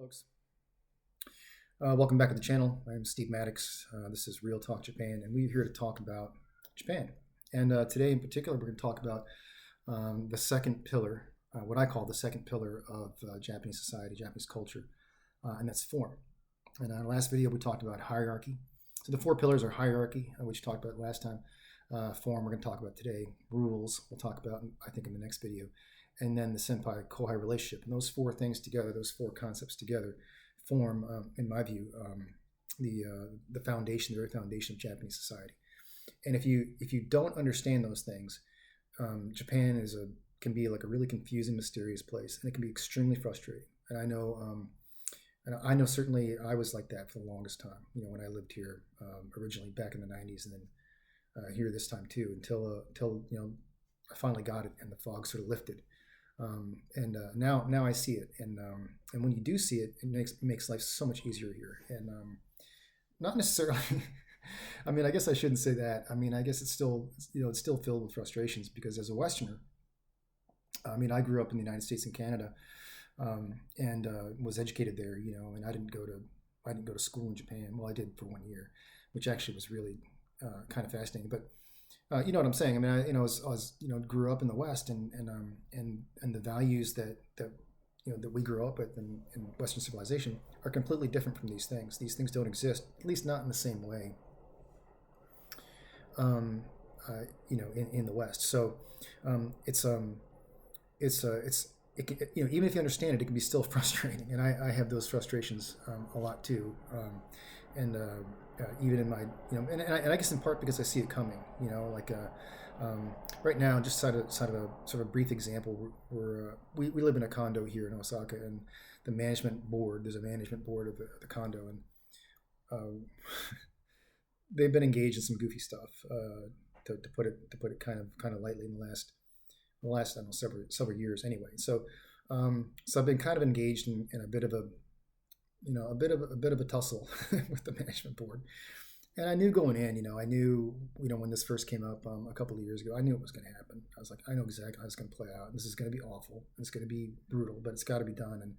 Folks. Welcome back to the channel. I'm Steve Maddox. This is Real Talk Japan, and we're here to talk about Japan. And today in particular, we're going to talk about the second pillar, what I call the second pillar of Japanese society, Japanese culture, and that's form. And in our last video, we talked about hierarchy. So the four pillars are hierarchy, which we talked about last time. Form, we're going to talk about today. Rules, we'll talk about, I think, in the next video. And then the senpai-kohai relationship. And those four things together, those four concepts together, form, in my view, the foundation, the very foundation of Japanese society. And if you don't understand those things, Japan can be like a really confusing, mysterious place, and it can be extremely frustrating. And I know certainly I was like that for the longest time. You know, when I lived here originally back in the '90s, and then here this time too, until I finally got it, and the fog sort of lifted. Now I see it, and when you do see it, it makes life so much easier here. And not necessarily. I mean, I guess I shouldn't say that. I mean, I guess it's still filled with frustrations, because as a Westerner, I mean, I grew up in the United States and Canada, and was educated there. You know, and I didn't go to school in Japan. Well, I did for 1 year, which actually was really kind of fascinating, but. You know what I'm saying? I mean, I was grew up in the West, and the values that we grew up with in Western civilization are completely different from these things. These things don't exist, at least not in the same way. In the West. So it can, even if you understand it, it can be still frustrating, and I have those frustrations a lot too. Even in my, and I guess in part because I see it coming, right now, just sort of a brief example, we live in a condo here in Osaka, and there's a management board of the condo, and they've been engaged in some goofy stuff, to put it kind of lightly, in the last I don't know, several years anyway. So I've been kind of engaged in a bit of a tussle with the management board. And I knew going in, I knew, when this first came up a couple of years ago, I knew it was going to happen. I was like, I know exactly how it's going to play out. This is going to be awful. It's going to be brutal, but it's got to be done.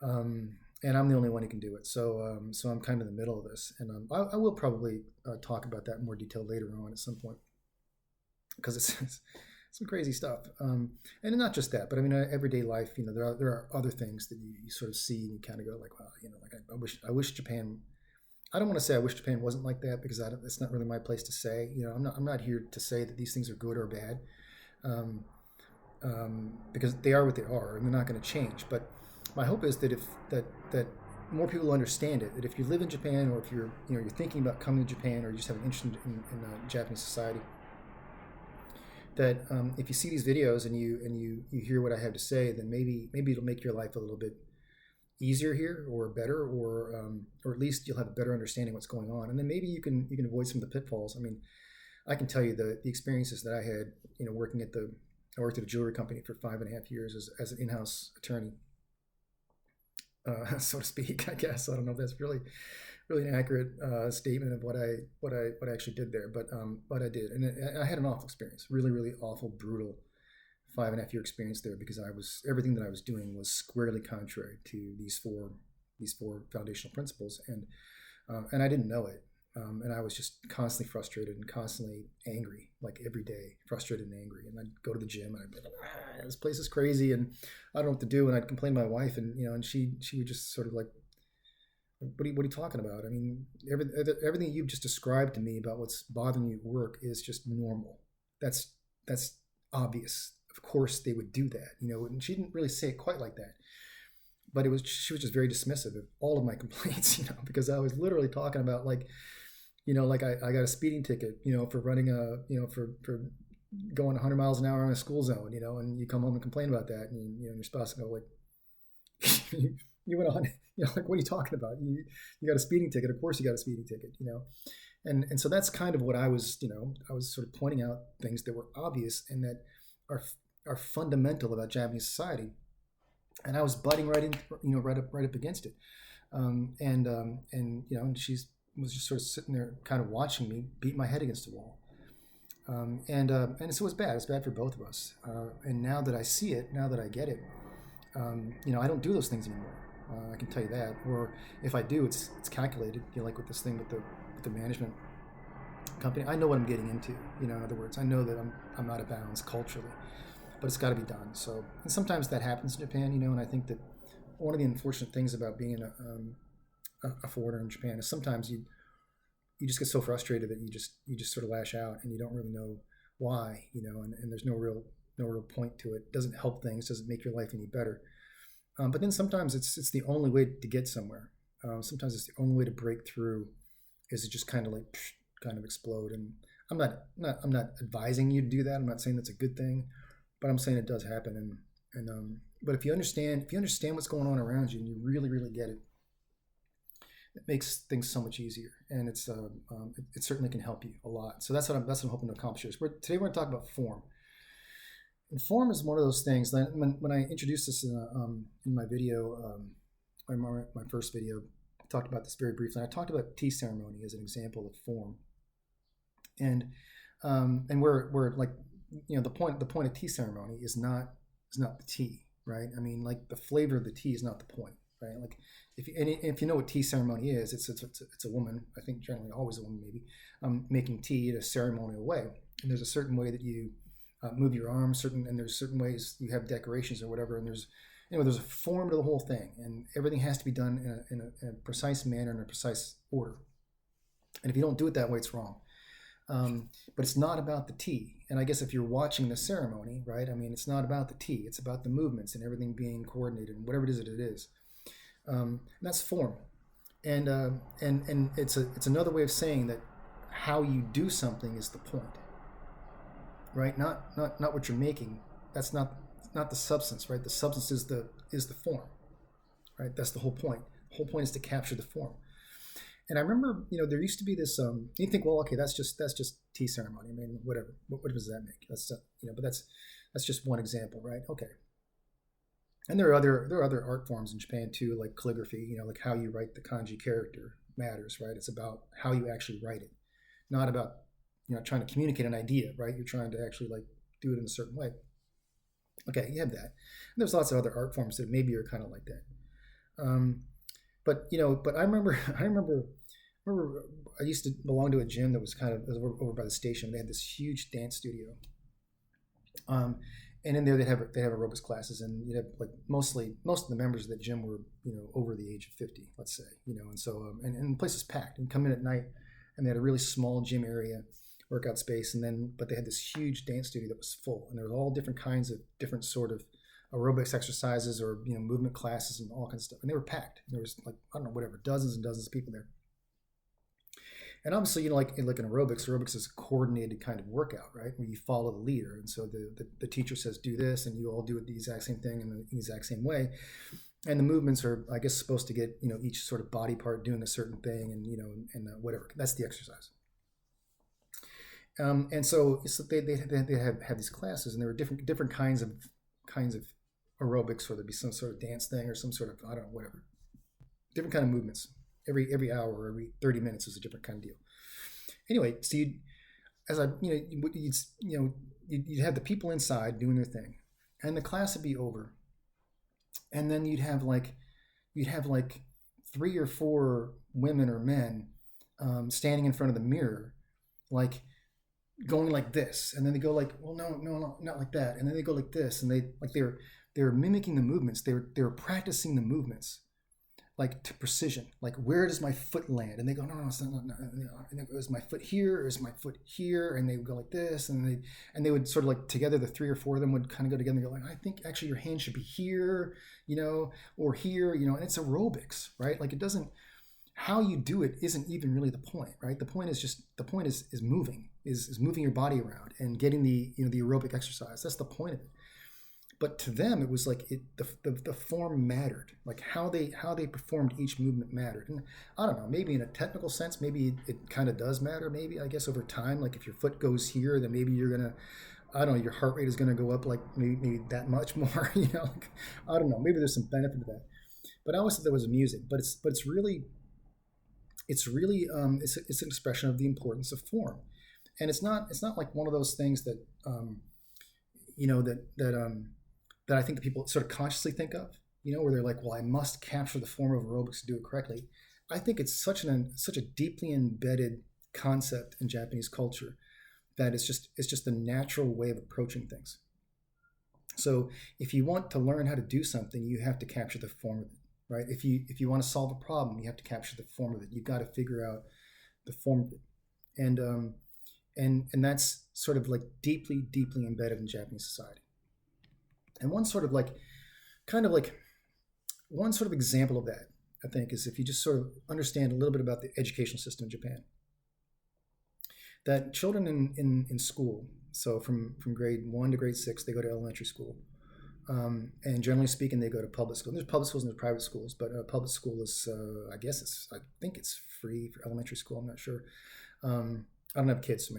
And I'm the only one who can do it. So I'm kind of in the middle of this. And I will probably talk about that in more detail later on at some point, because it's some crazy stuff. And not just that, but I mean, everyday life, there are other things that you sort of see, and you kind of go like, wow, like I wish Japan, I don't want to say I wish Japan wasn't like that, because it's not really my place to say. I'm not here to say that these things are good or bad, because they are what they are, and they're not going to change. But my hope is that that more people understand it. That if you live in Japan, or if you're thinking about coming to Japan, or you just have an interest in Japanese society, that if you see these videos and you hear what I have to say, then maybe it'll make your life a little bit easier here, or better, or at least you'll have a better understanding what's going on, and then maybe you can avoid some of the pitfalls. I mean, I can tell you the experiences that I had, I worked at a jewelry company for 5.5 years as an in-house attorney, so to speak. I guess I don't know if that's really an accurate statement of what I actually did there, but I did, and I had an awful experience, really awful, brutal 5.5 year experience there, because everything that I was doing was squarely contrary to these four foundational principles, and I didn't know it, and I was just constantly frustrated and constantly angry, like every day, frustrated and angry. And I'd go to the gym, and I'd be like, this place is crazy, and I don't know what to do, and I'd complain to my wife, and and she would just sort of like, what are you talking about? I mean, everything you've just described to me about what's bothering you at work is just normal. That's obvious. Of course they would do that, and she didn't really say it quite like that, but she was just very dismissive of all of my complaints, because I was literally talking about like I got a speeding ticket, for running for going 100 miles an hour on a school zone, and you come home and complain about that, and your spouse will go like, you went on, like, what are you talking about? You got a speeding ticket. Of course you got a speeding ticket, and so that's kind of what I was sort of pointing out things that were obvious and that are fundamental about Japanese society, and I was butting right in, right up against it, and she was just sort of sitting there, kind of watching me beat my head against the wall, and so it was bad. It's bad for both of us, and now that I see it, now that I get it, I don't do those things anymore. I can tell you that. Or if I do, it's calculated. Like with this thing with the management company, I know what I'm getting into. In other words, I know that I'm out of bounds culturally, but it's got to be done. So, and sometimes that happens in Japan. And I think that one of the unfortunate things about being a foreigner in Japan is sometimes you just get so frustrated that you just sort of lash out and you don't really know why. And there's no real point to it. It doesn't help things. Doesn't make your life any better. But then sometimes it's the only way to get somewhere. Sometimes it's the only way to break through is to just kind of kind of explode. And I'm not advising you to do that. I'm not saying that's a good thing, but I'm saying it does happen. But if you understand what's going on around you and you really get it, it makes things so much easier, and it certainly can help you a lot. So that's what I'm hoping to accomplish. Today we're going to talk about form. And form is one of those things that when I introduced this in my video, my first video, I talked about this very briefly. I talked about tea ceremony as an example of form, and we're like, the point of tea ceremony is not the tea, right? I mean, like the flavor of the tea is not the point, right? Like if you know what tea ceremony is, it's a woman, I think generally always a woman maybe, making tea in a ceremonial way, and there's a certain way that you move your arms, and there's certain ways you have decorations or whatever, and there's a form to the whole thing, and everything has to be done in a precise manner, in a precise order. And if you don't do it that way, it's wrong. But it's not about the tea. And I guess if you're watching the ceremony, right? I mean, it's not about the tea. It's about the movements and everything being coordinated and whatever it is that it is. And that's form. And it's another way of saying that how you do something is the point. Right, not what you're making. That's not the substance, right? The substance is the form, right? That's the whole point. The whole point is to capture the form. And I remember, there used to be this. You think, well, okay, that's just tea ceremony. I mean, whatever. What does that make? That's but that's just one example, right? Okay. And there are other art forms in Japan too, like calligraphy. Like how you write the kanji character matters, right? It's about how you actually write it, not about trying to communicate an idea, right? You're trying to actually do it in a certain way. Okay, you have that. And there's lots of other art forms that maybe are kind of like that. But I remember I used to belong to a gym that was over by the station. They had this huge dance studio. And in there they have aerobics classes, and most of the members of the gym were over the age of 50, let's say, and so and the place was packed. And come in at night, and they had a really small gym area, workout space, but they had this huge dance studio that was full, and there was all different kinds of different sort of aerobics exercises or movement classes and all kinds of stuff, and they were packed. There was I don't know, whatever, dozens and dozens of people there. And obviously, like in aerobics is a coordinated kind of workout, right? Where you follow the leader, and so the teacher says do this, and you all do it the exact same thing in the exact same way. And the movements are, I guess, supposed to get each sort of body part doing a certain thing, and whatever. That's the exercise. And so they have these classes, and there were different kinds of aerobics, whether it be some sort of dance thing or some sort of, I don't know, whatever, different kind of movements. Every hour or every 30 minutes is a different kind of deal. Anyway, so you'd have the people inside doing their thing, and the class would be over, and then you'd have 3 or 4 women or men standing in front of the mirror, going like this, and then they go well, no, not like that, and then they go like this, and they were mimicking the movements. They were practicing the movements to precision. Where does my foot land? And they go, no, it's not. Is my foot here, or is my foot here? And they would go like this, and they would sort of together. The 3 or 4 of them would kind of go together and go I think actually your hand should be here, or here, and it's aerobics, right? It doesn't. How you do it isn't even really the point, right? The point is moving, is moving your body around and getting the aerobic exercise. That's the point of it. But to them, it was the form mattered, how they performed each movement mattered. And I don't know, maybe in a technical sense, maybe it kind of does matter. Maybe, I guess, over time, if your foot goes here, then maybe you're gonna, I don't know, your heart rate is gonna go up maybe that much more. I don't know, maybe there's some benefit to that. But I always thought that was amusing. But it's really it's an expression of the importance of form, and it's not like one of those things that that I think that people sort of consciously think of. where they're like, well, I must capture the form of aerobics to do it correctly. I think it's such a deeply embedded concept in Japanese culture that it's just a natural way of approaching things. So if you want to learn how to do something, you have to capture the form of it, right? If you want to solve a problem, you have to capture the form of it. You've got to figure out the form of it, and that's sort of like deeply embedded in Japanese society. And one sort of example of that, I think, is if you just sort of understand a little bit about the education system in Japan. That children in school, so from grade 1 to grade 6, they go to elementary school. And generally speaking, they go to public school. There's public schools and there's private schools, but public school is, I think it's free for elementary school. I'm not sure. I don't have kids, so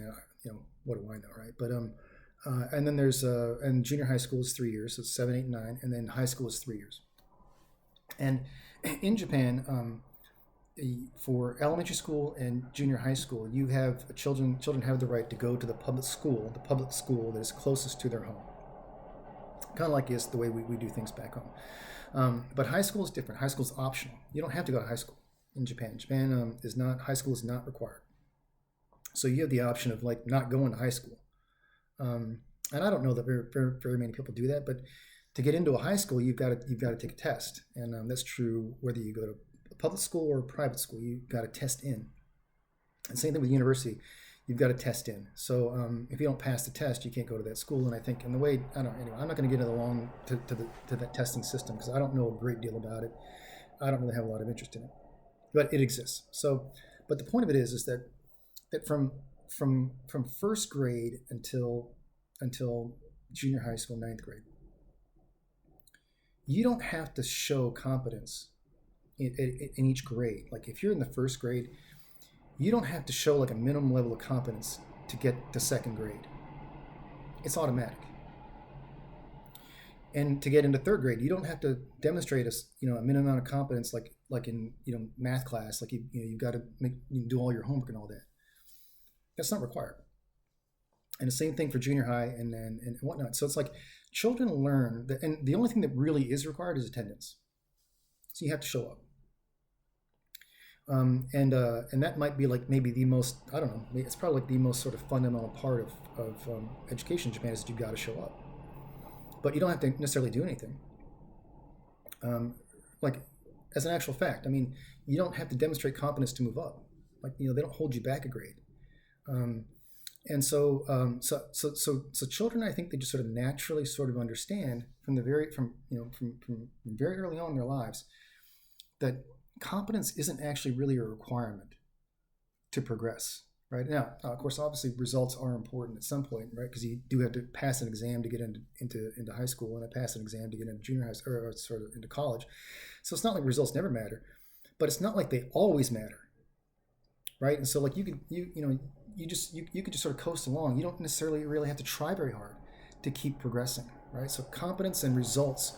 what do I know, right? But and then there's and junior high school is 3 years, so it's 7, 8, and 9, and then high school is 3 years. And in Japan, for elementary school and junior high school, you have children have the right to go to the public school that is closest to their home. Kind of like is the way we do things back home. But high school is different. High school is optional. You don't have to go to high school in Japan. High school is not required. So you have the option of like not going to high school. And I don't know that very many people do that, but to get into a high school, you've got to take a test, and that's true whether you go to a public school or a private school. You've got to test in. And same thing with university, you've got to test in. So if you don't pass the test, you can't go to that school. And I think, anyway, I'm not going to get to that testing system because I don't know a great deal about it. I don't really have a lot of interest in it, but it exists. So, but the point of it is that from first grade until junior high school, 9th grade, you don't have to show competence in each grade. Like if you're in the first grade, you don't have to show like a minimum level of competence to get to 2nd grade. It's automatic. And to get into 3rd grade, you don't have to demonstrate a minimum amount of competence like in math class. Like you've got to do all your homework and all that. That's not required. And the same thing for junior high and whatnot. So it's like children learn that, and the only thing that really is required is attendance. So you have to show up. And that might be like maybe the most, I don't know, it's probably like the most sort of fundamental part of education in Japan is that you've got to show up. But you don't have to necessarily do anything. Like as an actual fact, you don't have to demonstrate competence to move up. Like, they don't hold you back a grade. And so children, I think they just sort of naturally sort of understand from very early on in their lives that competence isn't actually really a requirement to progress. Right now, of course, obviously results are important at some point, right? Because you do have to pass an exam to get into high school, and I pass an exam to get into junior high school or sort of into college. So it's not like results never matter, but it's not like they always matter, right? And so like you could just sort of coast along. You don't necessarily really have to try very hard to keep progressing, right? So competence and results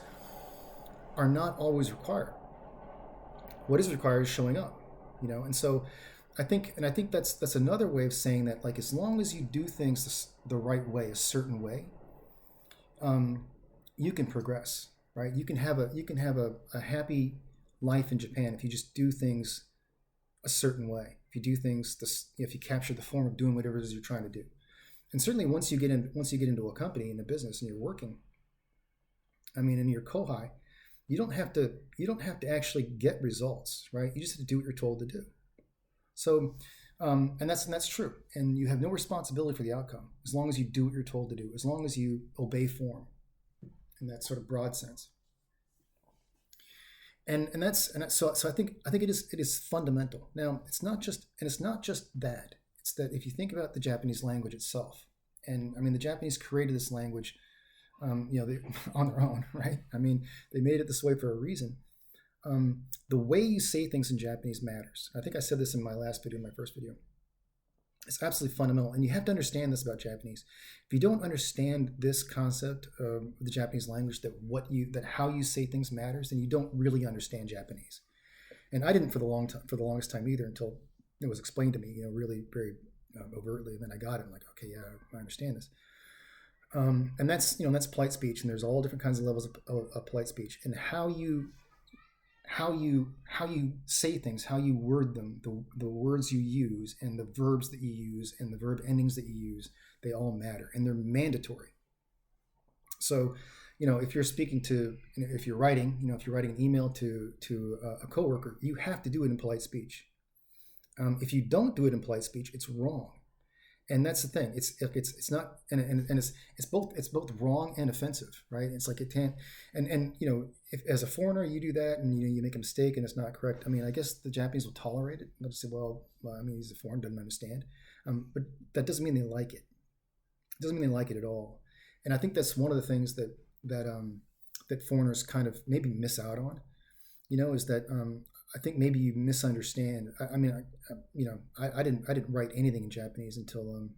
are not always required. What is required is showing up, and so I think that's another way of saying that, like, as long as you do things the right way, a certain way, you can progress, right? You can have a happy life in Japan if you just do things a certain way. If you do things, if you capture the form of doing whatever it is you're trying to do, and certainly once you get into a company, in a business, and you're working, in your kohai, you don't have to actually get results, right? You just have to do what you're told to do. So, and that's true. And you have no responsibility for the outcome as long as you do what you're told to do, as long as you obey form in that sort of broad sense. So I think it is fundamental. Now, it's not just that. It's that if you think about the Japanese language itself, and the Japanese created this language, on their own, right? They made it this way for a reason. The way you say things in Japanese matters. I think I said this in my first video. It's absolutely fundamental, and you have to understand this about Japanese. If you don't understand this concept of the Japanese language, that how you say things matters, then you don't really understand Japanese. And I didn't for the longest time either, until it was explained to me, really very overtly, and then I got it. I'm like, okay, yeah, I understand this. And that's polite speech, and there's all different kinds of levels of polite speech, and how you say things, how you word them, the words you use, and the verbs that you use, and the verb endings that you use, they all matter, and they're mandatory. So, if you're speaking to, if you're writing, if you're writing an email to a coworker, you have to do it in polite speech. If you don't do it in polite speech, it's wrong. And that's the thing. It's not, and it's both wrong and offensive, right? It's like it can't, and if as a foreigner you do that and you make a mistake and it's not correct. I mean, I guess the Japanese will tolerate it. They'll say, well, I mean, he's a foreigner, doesn't understand, but that doesn't mean they like it. It doesn't mean they like it at all. And I think that's one of the things that foreigners kind of maybe miss out on. Is that I think maybe you misunderstand. I didn't write anything in Japanese until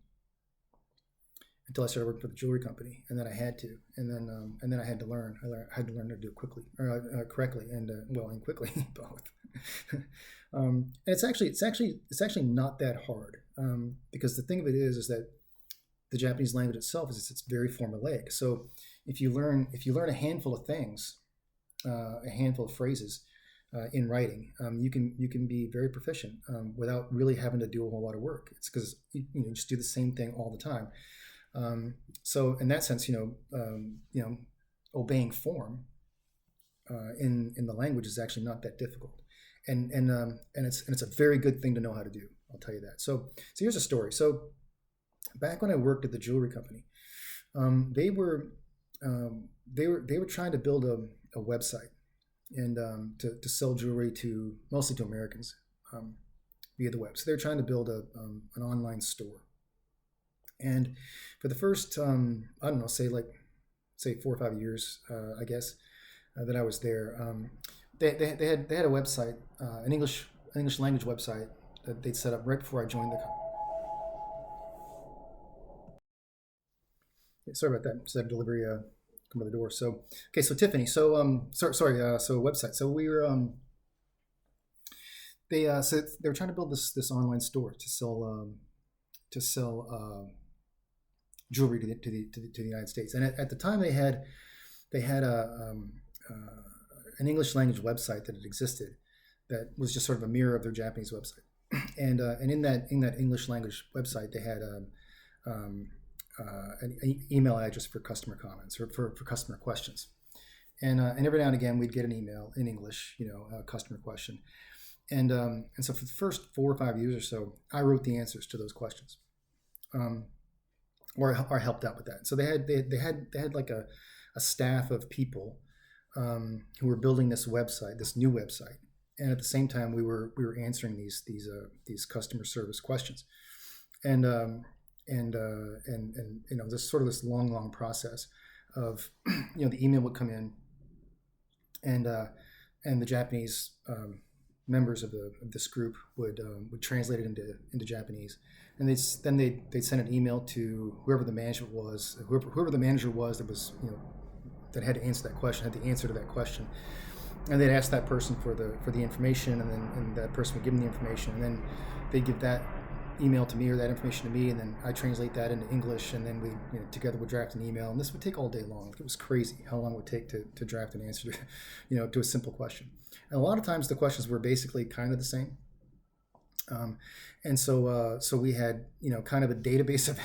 I started working for the jewelry company, and then I had to, and then I had to learn. I had to learn to do it quickly, or correctly, and quickly both. And it's actually not that hard, because the thing of it is that the Japanese language itself it's very formulaic. So if you learn a handful of things, a handful of phrases in writing, you can be very proficient without really having to do a whole lot of work. It's because you just do the same thing all the time. So in that sense, obeying form in the language is actually not that difficult, and it's a very good thing to know how to do. I'll tell you that. So here's a story. So back when I worked at the jewelry company, they were trying to build a website and to sell jewelry mostly to Americans via the web. So they're trying to build an online store. And for the first, I don't know, say 4 or 5 years, I guess, that I was there, they had a website, an English language website that they'd set up right before I joined the company. Sorry about that. Just had a delivery come to the door. So okay, so Tiffany. So so website. So we were they were trying to build this online store to sell jewelry to the United States. And at the time they had an English language website that had existed that was just sort of a mirror of their Japanese website. And in that English language website they had an email address for customer comments or for customer questions. And every now and again we'd get an email in English, a customer question. And so for the first 4 or 5 years or so, I wrote the answers to those questions, or helped out with that. So they had like a staff of people who were building this new website, and at the same time we were answering these customer service questions, and this sort of this long process of the email would come in, and the Japanese members of this group would translate it into Japanese, and they'd send an email to whoever the manager was that had to answer that question, had the answer to that question, and they'd ask that person for the information, and that person would give them the information, and then they'd give that email to me or that information to me, and then I translate that into English, and then we together would draft an email, and this would take all day long. It was crazy how long it would take to draft an answer to a simple question. And a lot of times the questions were basically kind of the same, and so we had kind of a database of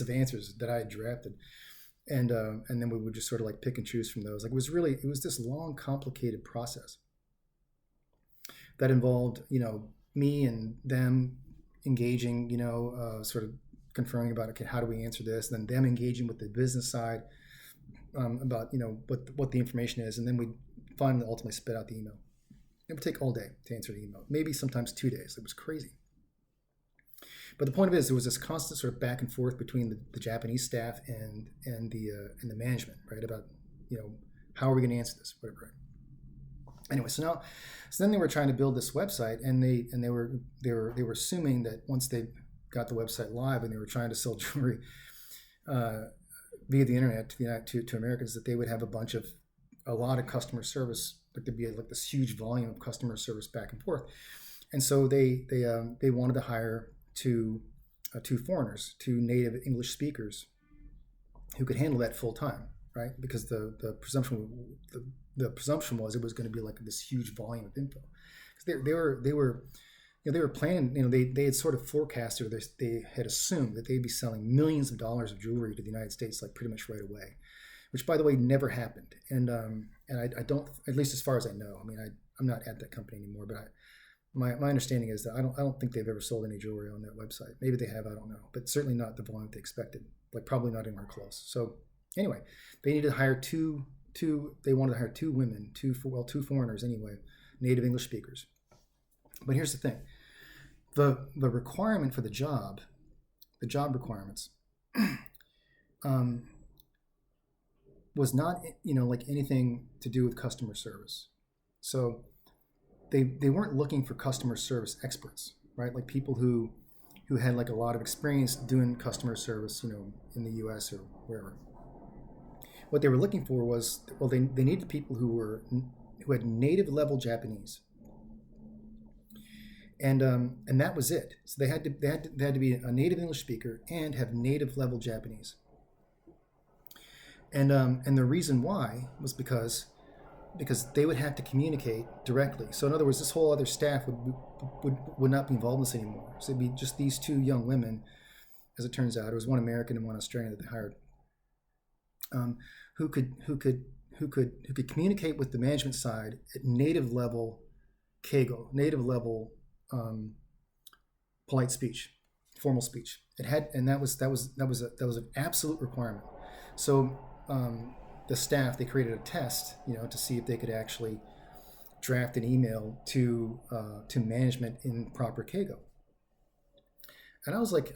answers that I had drafted, and then we would just sort of like pick and choose from those. Like it was this long, complicated process that involved me and them engaging, sort of conferring about, okay, how do we answer this? And then them engaging with the business side about what the information is, and then we finally ultimately spit out the email. It would take all day to answer the email, maybe sometimes 2 days. It was crazy. But the point of it is, there was this constant sort of back and forth between the Japanese staff and the management, right? About how are we going to answer this, whatever. Right? Anyway, so then they were trying to build this website, and they were assuming that once they got the website live and they were trying to sell jewelry via the internet to Americans, that they would have a lot of customer service. Like there'd be like this huge volume of customer service back and forth, and so they wanted to hire two foreigners, two native English speakers, who could handle that full time, right? Because the presumption was it was going to be like this huge volume of info. Because they were planning, they had sort of forecasted, or they had assumed that they'd be selling millions of dollars of jewelry to the United States like pretty much right away, which by the way never happened. And I don't, at least as far as I know. I mean, I'm not at that company anymore, but my understanding is that I don't think they've ever sold any jewelry on that website. Maybe they have, I don't know, but certainly not the volume they expected. Like probably not anywhere close. So anyway, they needed to hire two. They wanted to hire two women, two foreigners anyway, native English speakers. But here's the thing: the requirement for the job requirements, was not like anything to do with customer service. So they weren't looking for customer service experts, right? Like people who had like a lot of experience doing customer service, in the U.S. or wherever. What they were looking for was, well, they needed people who had native level Japanese, and that was it. So they had to be a native English speaker and have native level Japanese. And the reason why was because they would have to communicate directly. So in other words, this whole other staff would not be involved in this anymore. So it'd be just these two young women, as it turns out. It was one American and one Australian that they hired, who could communicate with the management side at native level keigo, native level polite speech, formal speech. It had, and that was an absolute requirement. So the staff, they created a test, to see if they could actually draft an email to management in proper keigo. And I was like,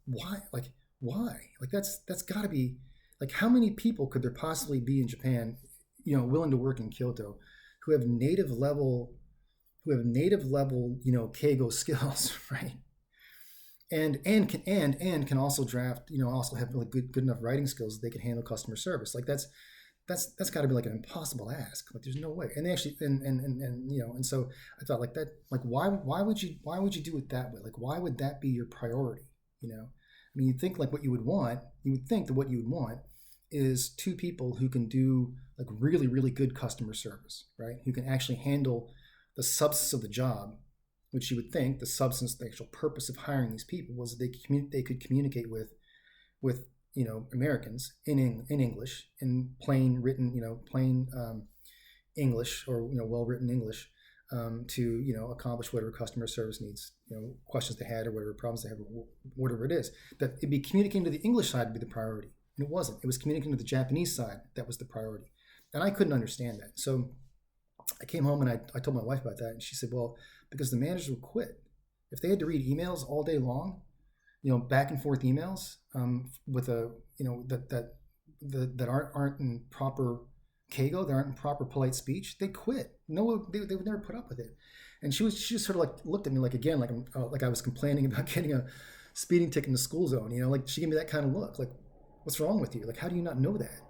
why? Like that's got to be, like, how many people could there possibly be in Japan, willing to work in Kyoto, who have native level, keigo skills, right? And can also draft, also have really good enough writing skills that they can handle customer service. Like that's got to be like an impossible ask. Like there's no way. And they actually, and so I thought like that, like why would you do it that way? Like why would that be your priority? I mean, you'd think like what you would think that what you would want is two people who can do like really, really good customer service, right? Who can actually handle the substance of the job, which you would think the substance, the actual purpose of hiring these people was that they could communicate with Americans in English, in plain written, plain English, or well written English, to accomplish whatever customer service needs, questions they had or whatever problems they have, or whatever it is. That it'd be communicating to the English side would be the priority, and it wasn't. It was communicating to the Japanese side that was the priority, and I couldn't understand that. So I came home and I told my wife about that, and she said, well, because the managers would quit if they had to read emails all day long, back and forth emails, with a that aren't in proper keigo, they aren't in proper polite speech. They quit. No, they would never put up with it. And she just sort of like looked at me like, again, like I was complaining about getting a speeding ticket in the school zone. Like she gave me that kind of look. Like, what's wrong with you? Like, how do you not know that?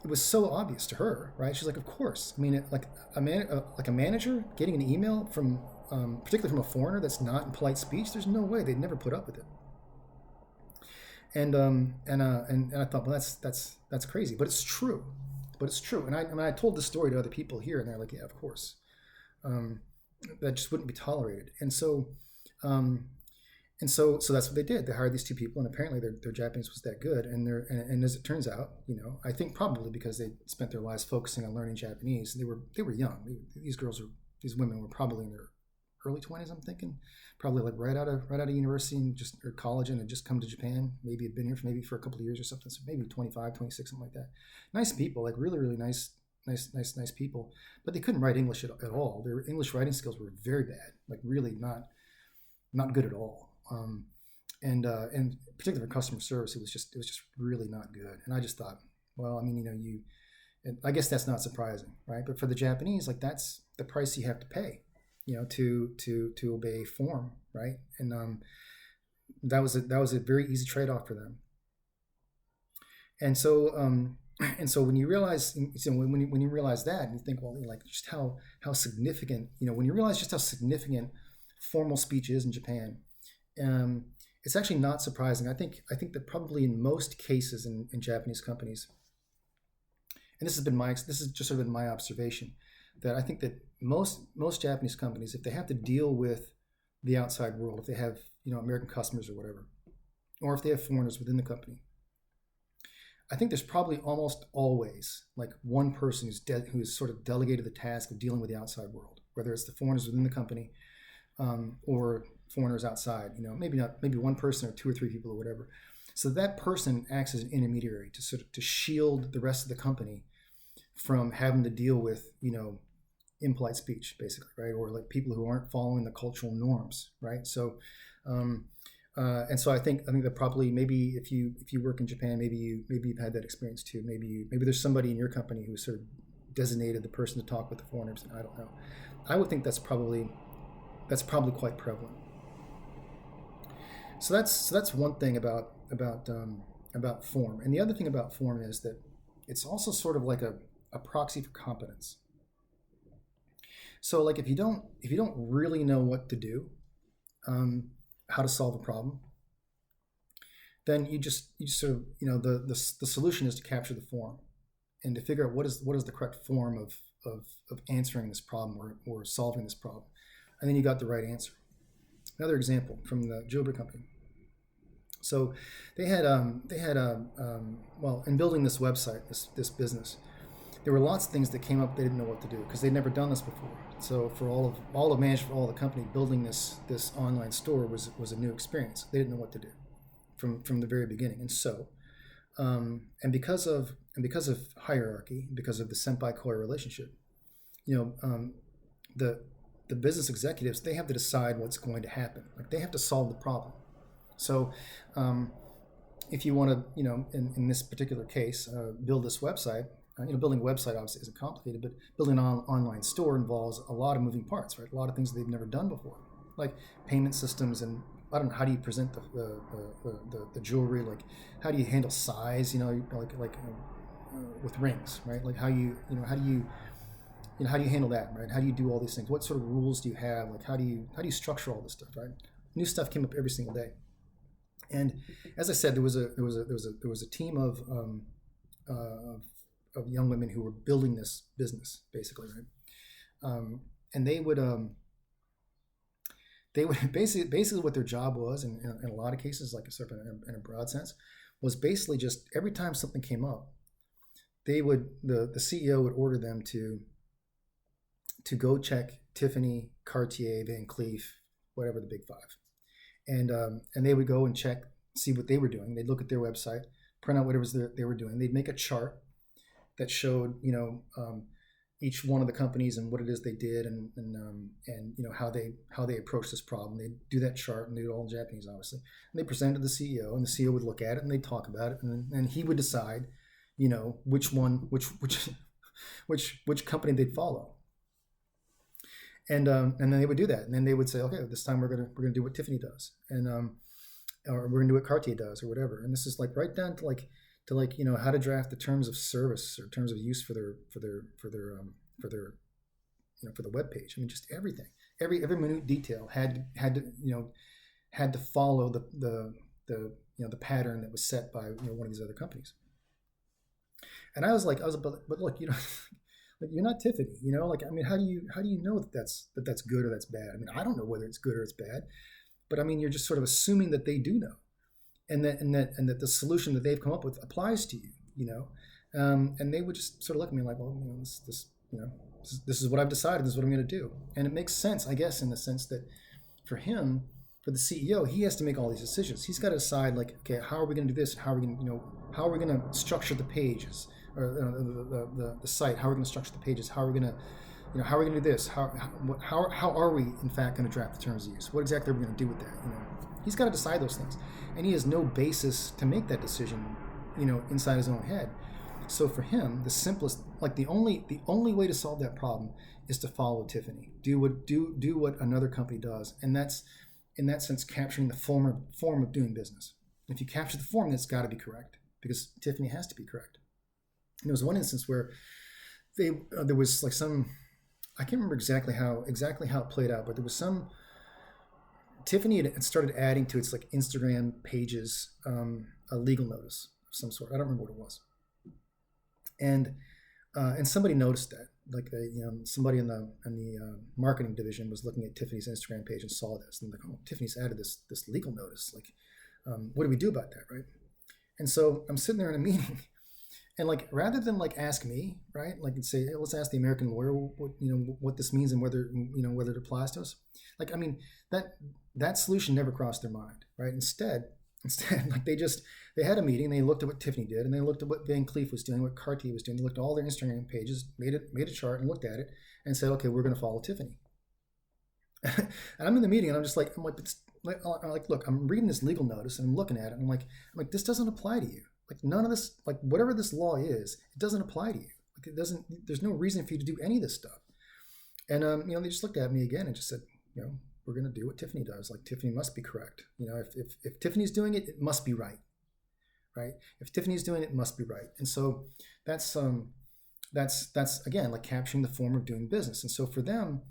It was so obvious to her, right? She's like, of course. I mean, like a manager getting an email from, particularly from a foreigner that's not in polite speech, there's no way they'd never put up with it. And I thought, well, that's crazy, but it's true. And I told this story to other people here, and they're like, yeah, of course. That just wouldn't be tolerated. And so that's what they did. They hired these two people, and apparently their Japanese was that good. And as it turns out, I think probably because they spent their lives focusing on learning Japanese. They were young. These women were probably in their early 20s. I'm thinking, probably like right out of university or college, and had just come to Japan. Maybe had been here for a couple of years or something. So maybe 25, 26, something like that. Nice people, like really, really nice people. But they couldn't write English at all. Their English writing skills were very bad. Like really not good at all. And particularly for customer service, it was just really not good. And I just thought, well, I mean, and I guess that's not surprising, right? But for the Japanese, like that's the price you have to pay, to obey form, right? And that was a very easy trade-off for them. And so when you realize, when you realize that, and you think, well, like just how significant, when you realize just how significant formal speech is in Japan. it's actually not surprising. I think that probably in most cases in Japanese companies, and this has just sort of been my observation, that I think that most Japanese companies, if they have to deal with the outside world, if they have American customers or whatever, or if they have foreigners within the company, I think there's probably almost always like one person who's sort of delegated the task of dealing with the outside world, whether it's the foreigners within the company or foreigners outside. Maybe one person or two or three people or whatever. So that person acts as an intermediary to sort of to shield the rest of the company from having to deal with impolite speech, basically, right? Or like people who aren't following the cultural norms, right? So, and so I think that probably maybe if you work in Japan, maybe you've had that experience too. Maybe there's somebody in your company who sort of designated the person to talk with the foreigners. I don't know. I would think that's probably quite prevalent. So that's one thing about form, and the other thing about form is that it's also sort of like a proxy for competence. So like if you don't really know what to do, how to solve a problem, then you just sort of the solution is to capture the form and to figure out what is the correct form of answering this problem or solving this problem, and then you got the right answer. Another example from the jewelry company. So they had well, in building this website, this business, there were lots of things that came up they didn't know what to do because they'd never done this before. So for all of management, for all the company, building this online store was a new experience. They didn't know what to do from the very beginning, and so and because of hierarchy, because of the senpai-koi relationship, the business executives, they have to decide what's going to happen. Like they have to solve the problem. So if you want to, in this particular case, build this website, building a website obviously isn't complicated, but building an online store involves a lot of moving parts, right? A lot of things they've never done before, like payment systems, and I don't know, how do you present the jewelry? Like how do you handle size? With rings, right? Like how do you handle that, right? How do you do all these things? What sort of rules do you have? Like how do you structure all this stuff, right? New stuff came up every single day, and as I said, there was a team of young women who were building this business, basically, right? And they would basically what their job was, in a lot of cases, like sort of in a broad sense, was basically just every time something came up, the CEO would order them to go check Tiffany, Cartier, Van Cleef, whatever the big five, and they would go and check, see what they were doing. They'd look at their website, print out whatever they were doing. They'd make a chart that showed each one of the companies and what it is they did, and how they approached this problem. They'd do that chart, and they do it all in Japanese, obviously. And they presented to the CEO, and the CEO would look at it and they'd talk about it, and he would decide, which company they'd follow. And then they would do that, and then they would say, okay, this time we're gonna do what Tiffany does, and or we're gonna do what Cartier does, or whatever. And this is like right down to how to draft the terms of service or terms of use for the web page. I mean, just everything, every minute detail had to follow the pattern that was set by one of these other companies. And I was like, but look, like you're not Tiffany, I mean, how do you know that that's good or that's bad? I mean, I don't know whether it's good or it's bad, but I mean, you're just sort of assuming that they do know, and that the solution that they've come up with applies to you, and they would just sort of look at me like, well, this is what I've decided, this is what I'm going to do, and it makes sense, I guess, in the sense that for the CEO, he has to make all these decisions. He's got to decide, like, okay, how are we going to do this? How are we going to structure the pages, or the site? How are we going to structure the pages? How are we going to how are we going to do this? How are we in fact going to draft the terms of use? What exactly are we going to do with that? He's got to decide those things, and he has no basis to make that decision, inside his own head. So for him, the simplest, like the only way to solve that problem is to follow Tiffany. Do what another company does, and that's in that sense capturing the form of doing business. And if you capture the form, that's got to be correct, because Tiffany has to be correct. And there was one instance where there was like some, I can't remember exactly how it played out, but there was some Tiffany had started adding to its like Instagram pages a legal notice of some sort. I don't remember what it was, and somebody noticed that. Like somebody in the marketing division was looking at Tiffany's Instagram page and saw this, and like, oh, Tiffany's added this legal notice. Like, what do we do about that, right? And so I'm sitting there in a meeting, and like rather than like ask me, right, like and say, hey, let's ask the American lawyer what this means and whether whether it applies to us. Like, I mean, that solution never crossed their mind, right? Instead, like they had a meeting, they looked at what Tiffany did, and they looked at what Van Cleef was doing, what Cartier was doing. They looked at all their Instagram pages, made a chart, and looked at it, and said, okay, we're going to follow Tiffany. And I'm in the meeting, and I'm like, look, I'm reading this legal notice, and I'm looking at it, and I'm like, this doesn't apply to you. Like, none of this, like whatever this law is, it doesn't apply to you. Like, it doesn't. There's no reason for you to do any of this stuff. And they just looked at me again and just said, we're going to do what Tiffany does. Like, Tiffany must be correct. If Tiffany's doing it, it must be right. Right? If Tiffany's doing it, it must be right. And so that's again like capturing the form of doing business. And so for them,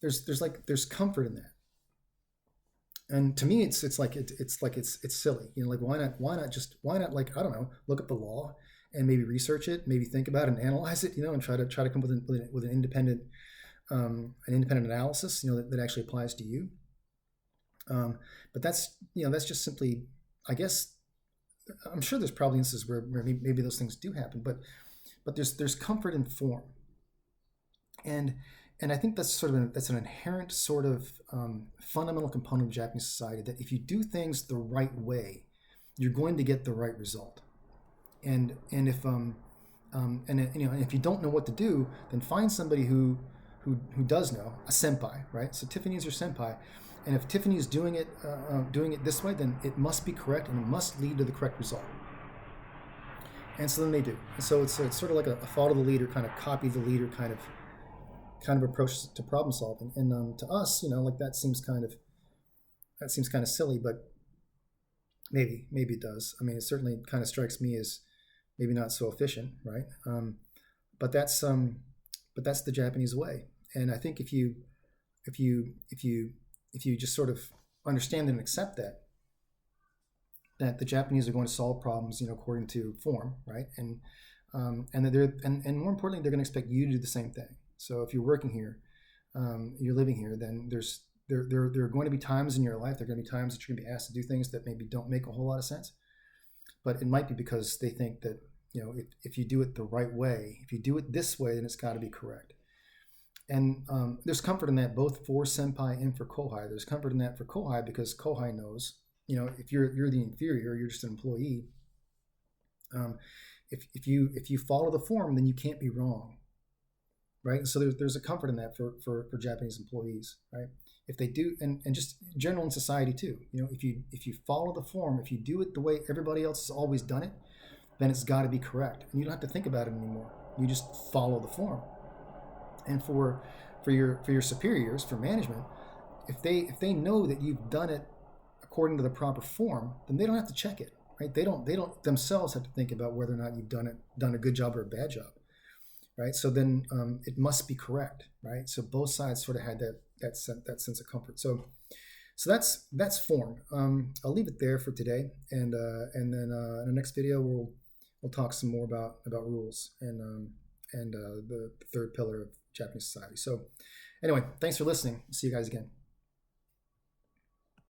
there's comfort in that. And to me, it's silly. Like why not like, I don't know, look up the law and maybe research it, maybe think about it and analyze it, and try to come with an independent analysis, that actually applies to you. But that's just simply, I guess, I'm sure there's probably instances where maybe those things do happen, but there's comfort in form, and I think that's an inherent sort of fundamental component of Japanese society, that if you do things the right way, you're going to get the right result, and if if you don't know what to do, then find somebody who does know, a senpai, right? So Tiffany's your senpai. And if Tiffany's doing it this way, then it must be correct and it must lead to the correct result. And so then they do. And so it's sort of like a follow the leader, kind of copy the leader kind of approach to problem solving. And to us, like that seems kind of silly, but maybe it does. I mean, it certainly kind of strikes me as maybe not so efficient, right? But that's the Japanese way. And I think if you just sort of understand and accept that the Japanese are going to solve problems, according to form, right? And that more importantly, they're going to expect you to do the same thing. So if you're working here, you're living here, then there are going to be times in your life, there are going to be times that you're going to be asked to do things that maybe don't make a whole lot of sense. But it might be because they think that, if you do it the right way, if you do it this way, then it's got to be correct. And there's comfort in that both for senpai and for kohai. There's comfort in that for kohai because kohai knows, if you're the inferior, you're just an employee. If you follow the form, then you can't be wrong, right? And so there's a comfort in that for Japanese employees, right? If they do, and just general in society too, if you follow the form, if you do it the way everybody else has always done it, then it's got to be correct, and you don't have to think about it anymore. You just follow the form. And for your superiors, for management, if they know that you've done it according to the proper form, then they don't have to check it, right? They don't themselves have to think about whether or not you've done a good job or a bad job, right? So then it must be correct, right? So both sides sort of had that sense of comfort. So that's form. I'll leave it there for today, and then in the next video we'll talk some more about rules and the third pillar of Japanese society. So anyway, thanks for listening. See you guys again.